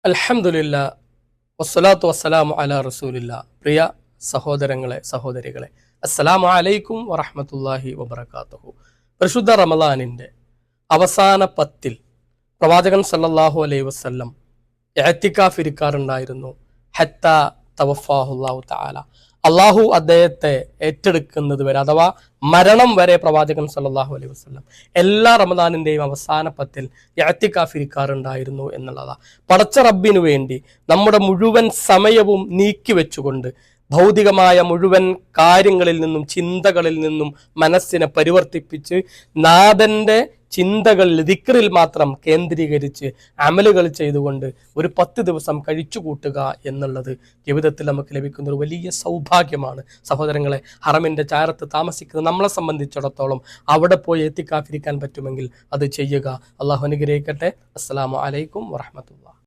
അൽഹംദുലില്ലാ വസ്സലാത്തു വസ്സലാമു അലാ റസൂലില്ലാ. പ്രിയ സഹോദരങ്ങളെ സഹോദരികളെ, അസ്സലാമു അലൈക്കും വറഹ്മത്തുള്ളാഹി വബറകാതുഹു. പരിശുദ്ധ റമളാനിൻ്റെ അവസാന 10 പ്രവാചകൻ സല്ലല്ലാഹു അലൈഹി വസല്ലം ഇഅ്തികാഫ് ഇരിക്കാറുണ്ടായിരുന്നു. ഹത്താ തവഫാഹുല്ലാഹു തആല, അള്ളാഹു അദ്ദേഹത്തെ ഏറ്റെടുക്കുന്നത് വരെ, അഥവാ മരണം വരെ പ്രവാചകൻ സല്ലല്ലാഹു അലൈഹി വസല്ലം എല്ലാ റമദാനിന്റെയും അവസാന 10 ഇഅ്തികാഫ് ഇരിക്കാറുണ്ടായിരുന്നു എന്നുള്ളതാ. പടച്ച റബ്ബിനു വേണ്ടി നമ്മുടെ മുഴുവൻ സമയവും നീക്കിവെച്ചുകൊണ്ട് ഭൗതികമായ മുഴുവൻ കാര്യങ്ങളിൽ നിന്നും ചിന്തകളിൽ നിന്നും മനസ്സിനെ പരിവർത്തിപ്പിച്ച് നാഥന്റെ ചിന്തകളിൽ ദിക്റിൽ മാത്രം കേന്ദ്രീകരിച്ച് അമലുകൾ ചെയ്തുകൊണ്ട് ഒരു 10 ദിവസം കഴിച്ചു കൂട്ടുക എന്നുള്ളത് ജീവിതത്തിൽ നമുക്ക് ലഭിക്കുന്ന ഒരു വലിയ സൗഭാഗ്യമാണ്. സഹോദരങ്ങളെ, ഹറമിന്റെ ചാരത്ത് താമസിക്കുന്ന നമ്മളെ സംബന്ധിച്ചിടത്തോളം അവിടെ പോയി ഇഅ്തികാഫ് ഇരിക്കാൻ പറ്റുമെങ്കിൽ അത് ചെയ്യുക. അള്ളാഹു അനുഗ്രഹിക്കട്ടെ. അസ്സലാമു അലൈക്കും വറഹ്മത്തുള്ളാഹി.